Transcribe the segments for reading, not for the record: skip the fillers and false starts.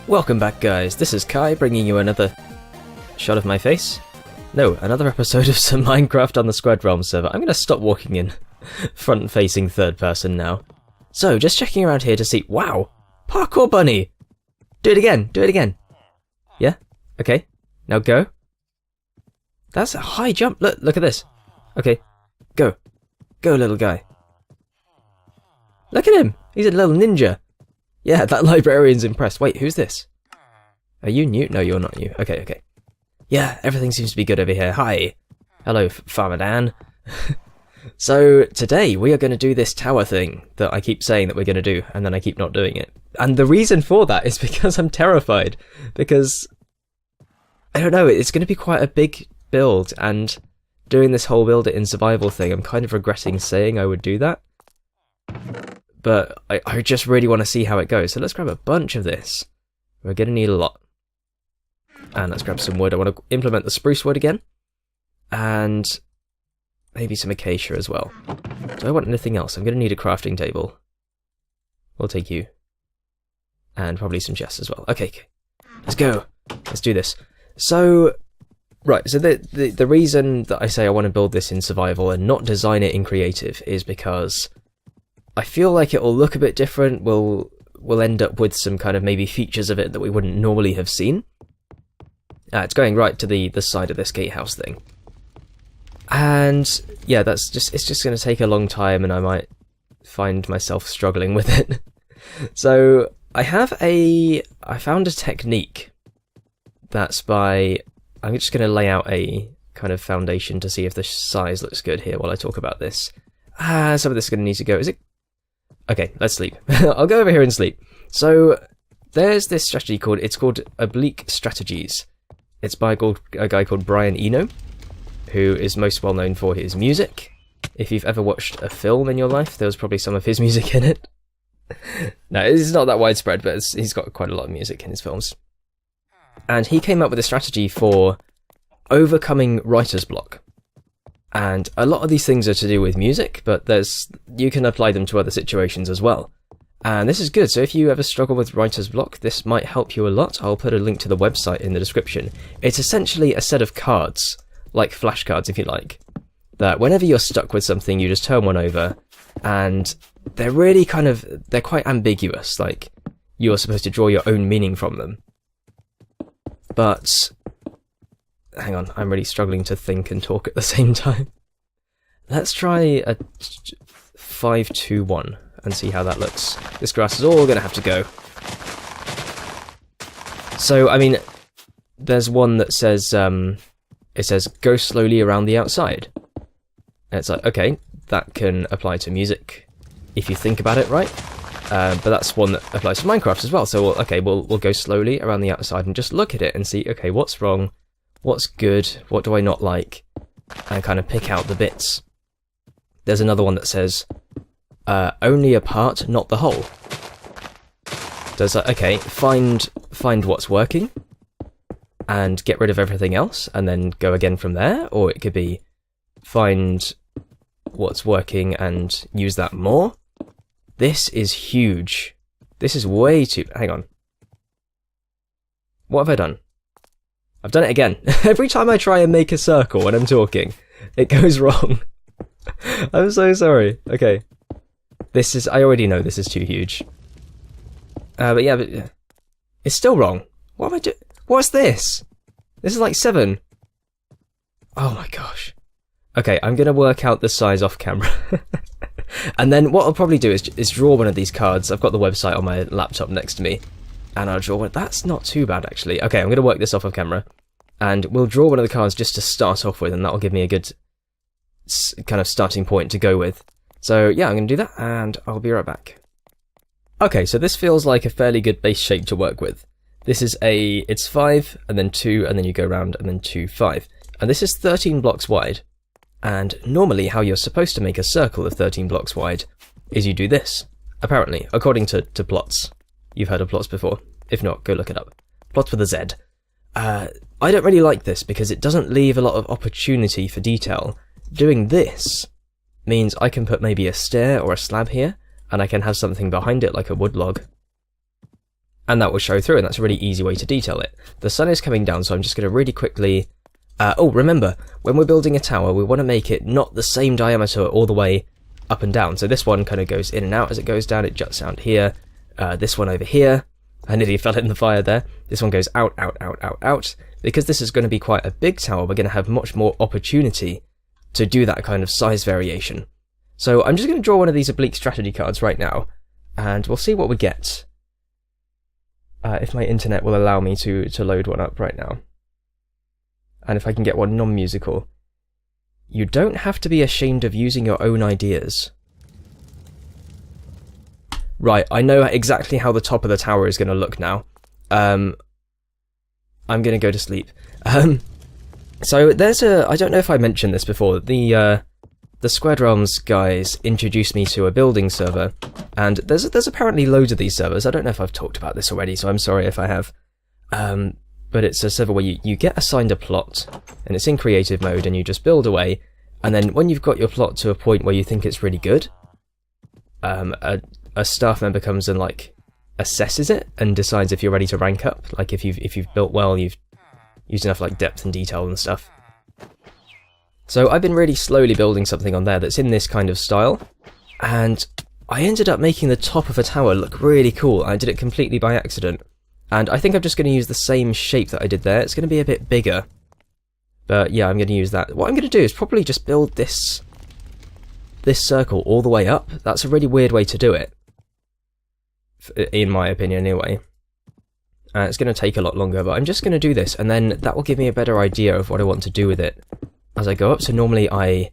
Welcome back, guys. This is Kai bringing you another shot of my face. No, another episode of some Minecraft on the Squad Realm server. I'm going to stop walking in front-facing third person now. So, just checking around here to see... Wow! Parkour bunny! Do it again, do it again. Yeah? Okay. Now go. That's a high jump. Look at this. Okay. Go. Go, little guy. Look at him! He's a little ninja. Yeah, that librarian's impressed. Wait, who's this? Are you new? No, you're not new. Okay, okay. Yeah, everything seems to be good over here. Hi. Hello, Farmer Dan. So, today we are going to do this tower thing that I keep saying that we're going to do, and then I keep not doing it. And the reason for that is because I'm terrified. Because, I don't know, it's going to be quite a big build, and doing this whole build it in survival thing, I'm kind of regretting saying I would do that. But I just really want to see how it goes. So let's grab a bunch of this. We're going to need a lot. And let's grab some wood. I want to implement the spruce wood again. And maybe some acacia as well. Do I want anything else? I'm going to need a crafting table. We'll take you. And probably some chests as well. Okay, okay. Let's go. Let's do this. So, right. So the reason that I say I want to build this in survival and not design it in creative is because I feel like it will look a bit different. We'll end up with some kind of maybe features of it that we wouldn't normally have seen. It's going right to the side of this gatehouse thing. And yeah, it's just going to take a long time, and I might find myself struggling with it. So I found a technique that's by, I'm just going to lay out a kind of foundation to see if the size looks good here while I talk about this. Some of this is going to need to go. Is it? Okay, let's sleep. I'll go over here and sleep. So there's this strategy called Oblique Strategies. It's by a guy called Brian Eno, who is most well known for his music. If you've ever watched a film in your life, there was probably some of his music in it. No, it's not that widespread, but he's got quite a lot of music in his films. And he came up with a strategy for overcoming writer's block. And a lot of these things are to do with music, but you can apply them to other situations as well. And this is good, so if you ever struggle with writer's block, this might help you a lot. I'll put a link to the website in the description. It's essentially a set of cards, like flashcards if you like, that whenever you're stuck with something, you just turn one over, and they're really they're quite ambiguous, like you're supposed to draw your own meaning from them. But hang on, I'm really struggling to think and talk at the same time. Let's try a 5-2-1 and see how that looks. This grass is all going to have to go. So, I mean, there's one that says, it says, go slowly around the outside. And it's like, okay, that can apply to music if you think about it right. But that's one that applies to Minecraft as well. So, okay, we'll go slowly around the outside and just look at it and see, okay, what's wrong? What's good? What do I not like? And kind of pick out the bits. There's another one that says, only a part, not the whole. So it's like, okay, find what's working, and get rid of everything else, and then go again from there. Or it could be, find what's working and use that more. This is huge. This is way too... Hang on. What have I done? I've done it again. Every time I try and make a circle when I'm talking, it goes wrong. I'm so sorry. Okay. I already know this is too huge. But it's still wrong. What am I doing? What's this? This is like 7. Oh my gosh. Okay, I'm going to work out the size off camera. And then what I'll probably do is draw one of these cards. I've got the website on my laptop next to me. And I'll draw one. That's not too bad, actually. Okay, I'm going to work this off of camera. And we'll draw one of the cards just to start off with, and that'll give me a good kind of starting point to go with. So, yeah, I'm going to do that, and I'll be right back. Okay, so this feels like a fairly good base shape to work with. This is it's 5, and then 2, and then you go around, and then 2, 5. And this is 13 blocks wide. And normally how you're supposed to make a circle of 13 blocks wide is you do this. Apparently, according to plots. You've heard of plots before. If not, go look it up. Plots with a Z. I don't really like this because it doesn't leave a lot of opportunity for detail. Doing this means I can put maybe a stair or a slab here, and I can have something behind it like a wood log. and that will show through, and that's a really easy way to detail it. The sun is coming down, so I'm just going to really quickly... oh, remember, when we're building a tower, we want to make it not the same diameter all the way up and down. So this one kind of goes in and out as it goes down, it juts out here. This one over here, I nearly fell in the fire there. This one goes out, out, out, out, out. Because this is going to be quite a big tower, we're going to have much more opportunity to do that kind of size variation. So I'm just going to draw one of these oblique strategy cards right now, and we'll see what we get. If my internet will allow me to load one up right now. And if I can get one non-musical. You don't have to be ashamed of using your own ideas. Right, I know exactly how the top of the tower is going to look now. I'm going to go to sleep. So there's a... I don't know if I mentioned this before. The Squared Realms guys introduced me to a building server, and there's apparently loads of these servers. I don't know if I've talked about this already, so I'm sorry if I have. But it's a server where you get assigned a plot, and it's in creative mode, and you just build away, and then when you've got your plot to a point where you think it's really good, a staff member comes and like assesses it and decides if you're ready to rank up. Like if you've built well, you've used enough like depth and detail and stuff. So I've been really slowly building something on there that's in this kind of style, and I ended up making the top of a tower look really cool. I did it completely by accident, and I think I'm just going to use the same shape that I did there. It's going to be a bit bigger, but yeah, I'm going to use that. What I'm going to do is probably just build this circle all the way up. That's a really weird way to do it, in my opinion anyway. It's going to take a lot longer, but I'm just going to do this, and then that will give me a better idea of what I want to do with it as I go up. So normally I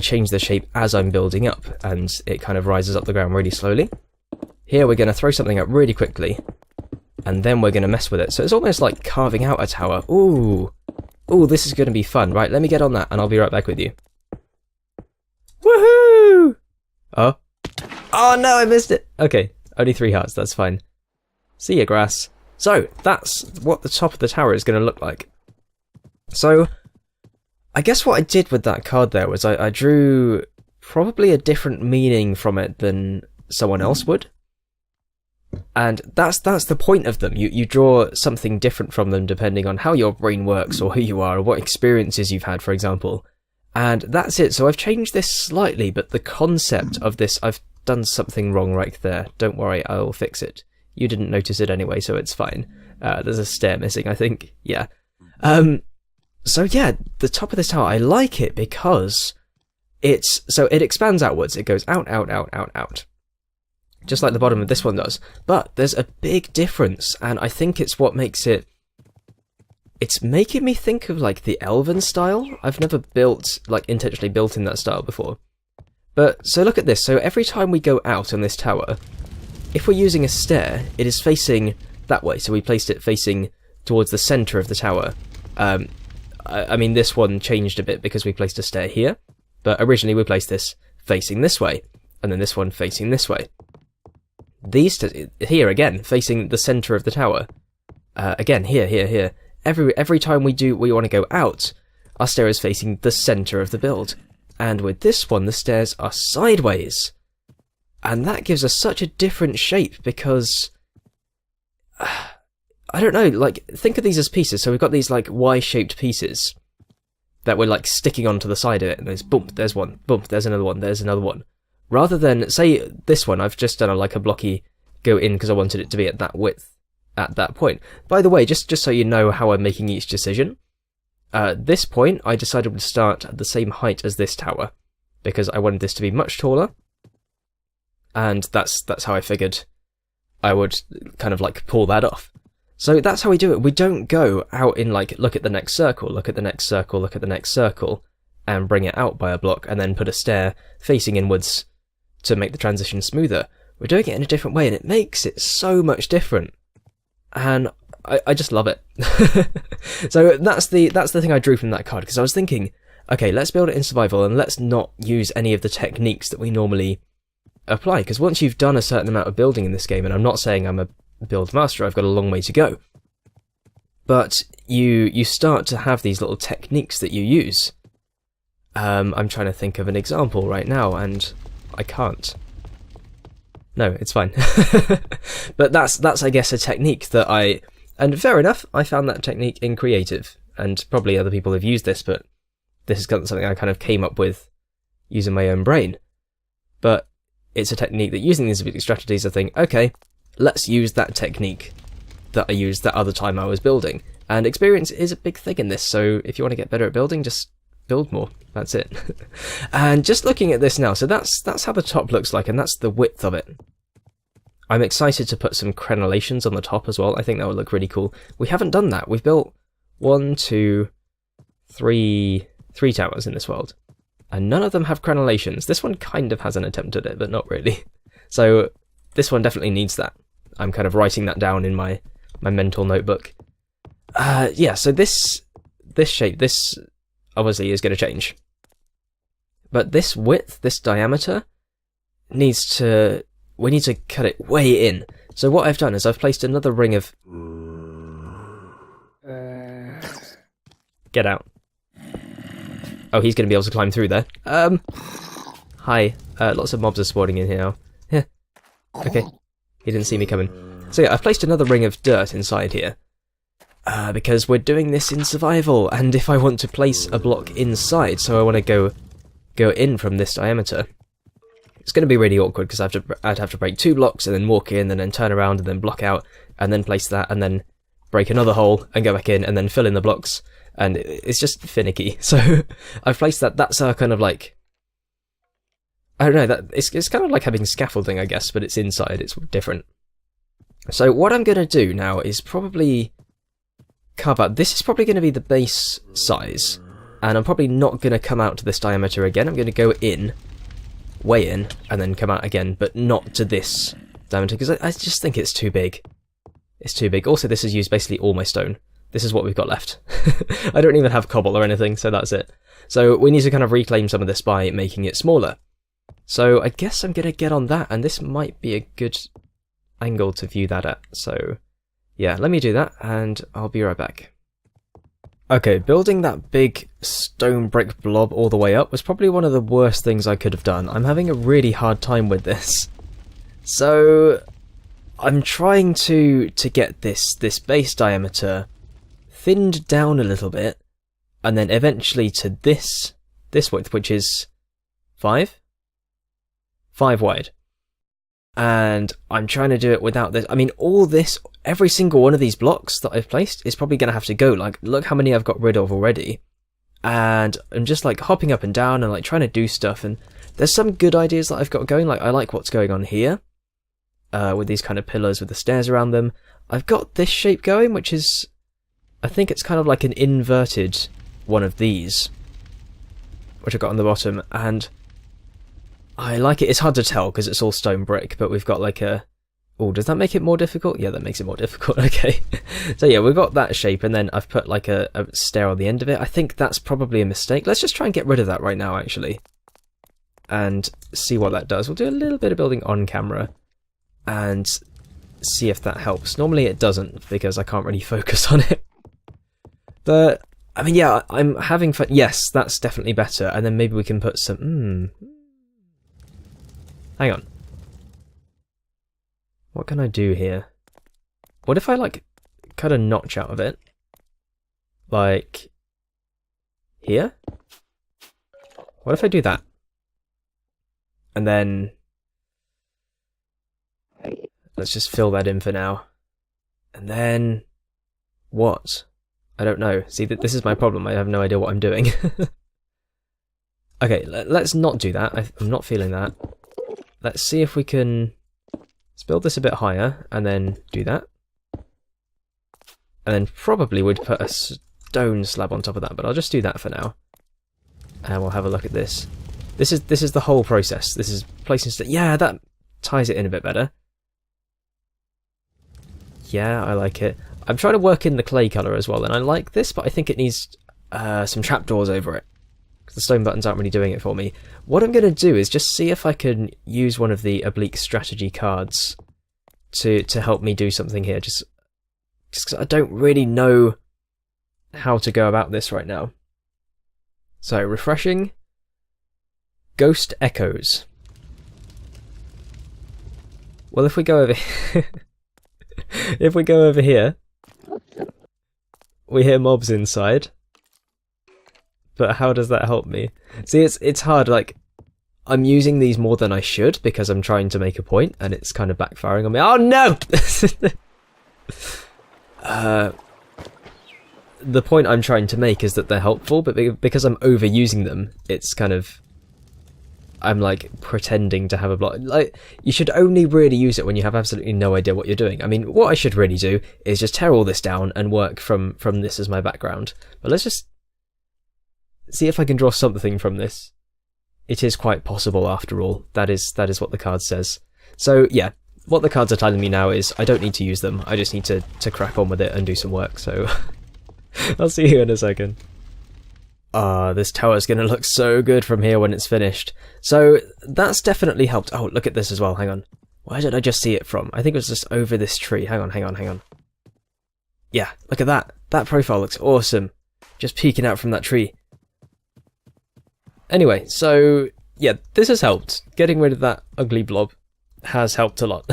change the shape as I'm building up, and it kind of rises up the ground really slowly. Here we're going to throw something up really quickly, and then we're going to mess with it. So it's almost like carving out a tower. Ooh, this is going to be fun. Right, let me get on that, and I'll be right back with you. Woohoo! Oh no, I missed it. Okay, only 3 hearts, that's fine. See ya, grass. So, that's what the top of the tower is going to look like. So, I guess what I did with that card there was I drew probably a different meaning from it than someone else would. And that's the point of them. You draw something different from them depending on how your brain works or who you are or what experiences you've had, for example. And that's it. So I've changed this slightly, but the concept of this, I've done something wrong right there. Don't worry, I'll fix it. You didn't notice it anyway, so it's fine. There's a stair missing, I think. Yeah. So yeah, the top of this tower, I like it because it expands outwards. It goes out, out, out, out, out. Just like the bottom of this one does. But there's a big difference, and I think it's what makes it... It's making me think of like the Elven style. I've never intentionally built in that style before. But, so look at this. So every time we go out on this tower, if we're using a stair, it is facing that way. So we placed it facing towards the centre of the tower. I mean, this one changed a bit because we placed a stair here, but originally we placed this facing this way, and then this one facing this way. These here again, facing the centre of the tower. Again, here. Every time we want to go out, our stair is facing the centre of the build. And with this one, the stairs are sideways. And that gives us such a different shape because... I don't know, like, think of these as pieces. So we've got these, like, Y-shaped pieces that we're, like, sticking onto the side of it. And there's, bump, there's one, bump, there's another one, there's another one. Rather than, say, this one, I've just done a blocky go in because I wanted it to be at that width at that point. By the way, just so you know how I'm making each decision, at this point, I decided to start at the same height as this tower because I wanted this to be much taller. And that's how I figured I would kind of, like, pull that off. So that's how we do it. We don't go out in like, look at the next circle, look at the next circle, look at the next circle, and bring it out by a block, and then put a stair facing inwards to make the transition smoother. We're doing it in a different way, and it makes it so much different. And I just love it. So that's the thing I drew from that card, because I was thinking, okay, let's build it in survival, and let's not use any of the techniques that we normally apply, because once you've done a certain amount of building in this game, and I'm not saying I'm a build master, I've got a long way to go, but you start to have these little techniques that you use. I'm trying to think of an example right now, and I can't. No, it's fine. But that's I guess a technique that and fair enough, I found that technique in creative, and probably other people have used this, but this is something I kind of came up with using my own brain. But it's a technique that using these oblique strategies, I think, okay, let's use that technique that I used that other time I was building. And experience is a big thing in this, so if you want to get better at building, just build more. That's it. And just looking at this now, so that's how the top looks like, and that's the width of it. I'm excited to put some crenellations on the top as well. I think that would look really cool. We haven't done that. We've built 1, 2, 3 towers in this world, and none of them have crenellations. This one kind of has an attempt at it, but not really. So this one definitely needs that. I'm kind of writing that down in my mental notebook. Yeah, so this shape, this obviously is going to change. But this width, this diameter, we need to cut it way in. So what I've done is I've placed another ring of... Get out. Oh, he's going to be able to climb through there. Hi. Lots of mobs are spawning in here now. Yeah. Okay. He didn't see me coming. So yeah, I've placed another ring of dirt inside here. Because we're doing this in survival, and if I want to place a block inside, so I want to go in from this diameter, it's going to be really awkward because I'd have to break 2 blocks and then walk in and then turn around and then block out and then place that and then break another hole and go back in and then fill in the blocks, and it's just finicky. So I've placed that. That's our kind of like, I don't know, that it's kind of like having scaffolding, I guess, but it's inside. It's different. So what I'm going to do now is probably carve out. This is probably going to be the base size, and I'm probably not going to come out to this diameter again. I'm going to go in, way in, and then come out again, but not to this diameter because I just think it's too big. It's too big. Also, this has used basically all my stone. This is what we've got left. I don't even have cobble or anything, so that's it. So we need to kind of reclaim some of this by making it smaller. So I guess I'm going to get on that, and this might be a good angle to view that at. So yeah, let me do that, and I'll be right back. Okay, building that big stone brick blob all the way up was probably one of the worst things I could have done. I'm having a really hard time with this. So I'm trying to get this base diameter thinned down a little bit, and then eventually to this width, which is 5 wide. And I'm trying to do it without this. I mean, all this, every single one of these blocks that I've placed is probably going to have to go. Like, look how many I've got rid of already. And I'm just like hopping up and down and like trying to do stuff. And there's some good ideas that I've got going. Like, I like what's going on here with these kind of pillars with the stairs around them. I've got this shape going, which is, I think it's kind of like an inverted one of these, which I've got on the bottom. And I like it. It's hard to tell because it's all stone brick, but we've got like a... Oh, does that make it more difficult? Yeah, that makes it more difficult. Okay. So yeah, we've got that shape, and then I've put like a stair on the end of it. I think that's probably a mistake. Let's just try and get rid of that right now, actually, and see what that does. We'll do a little bit of building on camera and see if that helps. Normally it doesn't because I can't really focus on it. But, I mean, yeah, I'm having fun. Yes, that's definitely better. And then maybe we can put some... Hang on. What can I do here? What if I, like, cut a notch out of it? Like... here? What if I do that? And then... let's just fill that in for now. And then... what? I don't know. See, this is my problem. I have no idea what I'm doing. Okay, let's not do that. I'm not feeling that. Let's see if we can... let's build this a bit higher, and then do that. And then probably we'd put a stone slab on top of that, but I'll just do that for now. And we'll have a look at this. This is the whole process. This is placing... yeah, that ties it in a bit better. Yeah, I like it. I'm trying to work in the clay colour as well, and I like this, but I think it needs some trapdoors over it. Because the stone buttons aren't really doing it for me. What I'm going to do is just see if I can use one of the Oblique Strategy cards to help me do something here, just because I don't really know how to go about this right now. So, refreshing. Ghost Echoes. Well, if we go over if we go over here, we hear mobs inside. But how does that help me? See, it's hard, like, I'm using these more than I should because I'm trying to make a point, and it's kind of backfiring on me. Oh no! The point I'm trying to make is that they're helpful, but because I'm overusing them, it's kind of... I'm, like, pretending to have a block. Like, you should only really use it when you have absolutely no idea what you're doing. I mean, what I should really do is just tear all this down and work from this as my background. But let's just see if I can draw something from this. It is quite possible, after all. That is what the card says. So, yeah, what the cards are telling me now is I don't need to use them. I just need to crack on with it and do some work, so... I'll see you in a second. This tower's gonna look so good from here when it's finished. So, that's definitely helped. Oh, look at this as well, hang on. Where did I just see it from? I think it was just over this tree. Hang on. Yeah, look at that. That profile looks awesome. Just peeking out from that tree. Anyway, so, yeah, this has helped. Getting rid of that ugly blob has helped a lot.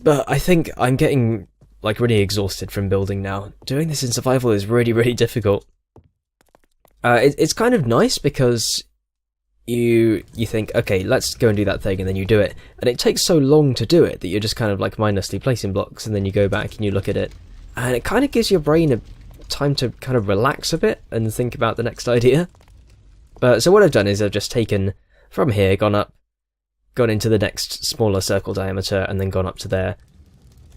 But I think I'm getting, like, really exhausted from building now. Doing this in survival is really, really difficult. It's kind of nice because you think, okay, let's go and do that thing, and then you do it. And it takes so long to do it that you're just kind of, like, mindlessly placing blocks, and then you go back and you look at it. And it kind of gives your brain a time to kind of relax a bit and think about the next idea. But so what I've done is I've just taken from here, gone up, gone into the next smaller circle diameter, and then gone up to there.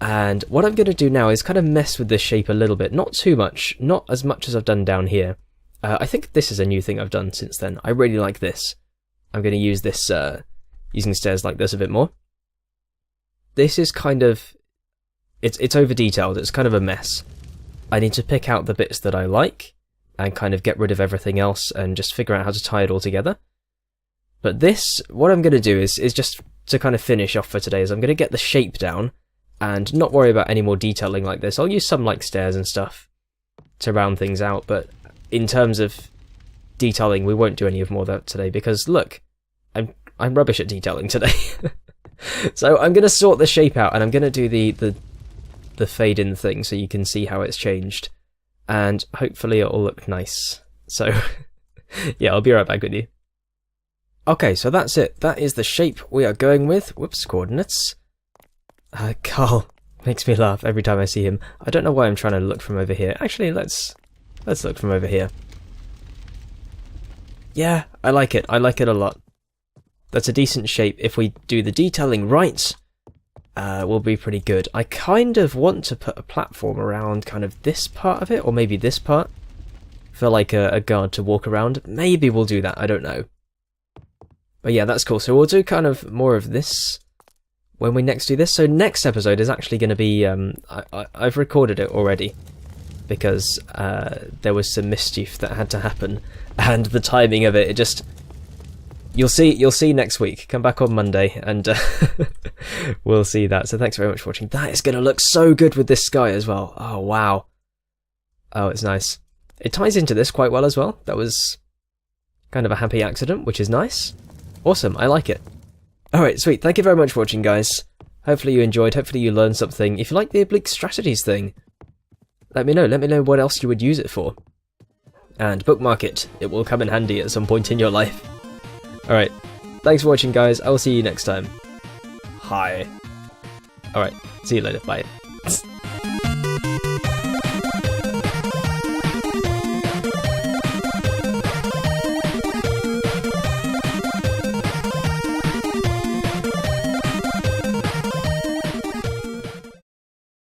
And what I'm going to do now is kind of mess with this shape a little bit. Not too much, not as much as I've done down here. I think this is a new thing I've done since then. I really like this. I'm going to use this, using stairs like this a bit more. This is kind of... It's over-detailed, it's kind of a mess. I need to pick out the bits that I like, and kind of get rid of everything else and just figure out how to tie it all together. But this, what I'm going to do is just to kind of finish off for today, is I'm going to get the shape down and not worry about any more detailing like this. I'll use some like stairs and stuff to round things out, but in terms of detailing, we won't do any of more of that today because look, I'm rubbish at detailing today. So I'm going to sort the shape out and I'm going to do the fade in thing so you can see how it's changed. And hopefully it'll look nice. So, yeah, I'll be right back with you. Okay, so that's it. That is the shape we are going with. Whoops, coordinates. Carl makes me laugh every time I see him. I don't know why I'm trying to look from over here. Actually, let's look from over here. Yeah, I like it. I like it a lot. That's a decent shape. If we do the detailing right, will be pretty good. I kind of want to put a platform around kind of this part of it, or maybe this part, for like a guard to walk around. Maybe we'll do that, I don't know. But yeah, that's cool. So we'll do kind of more of this when we next do this. So next episode is actually going to be, I've recorded it already, because there was some mischief that had to happen, and the timing of it just... You'll see next week. Come back on Monday and we'll see that. So thanks very much for watching. That is going to look so good with this sky as well. Oh, wow. Oh, it's nice. It ties into this quite well as well. That was kind of a happy accident, which is nice. Awesome, I like it. Alright, sweet. Thank you very much for watching, guys. Hopefully you enjoyed. Hopefully you learned something. If you like the Oblique Strategies thing, let me know. Let me know what else you would use it for. And bookmark it. It will come in handy at some point in your life. Alright, thanks for watching, guys. I will see you next time. Hi. Alright, see you later. Bye.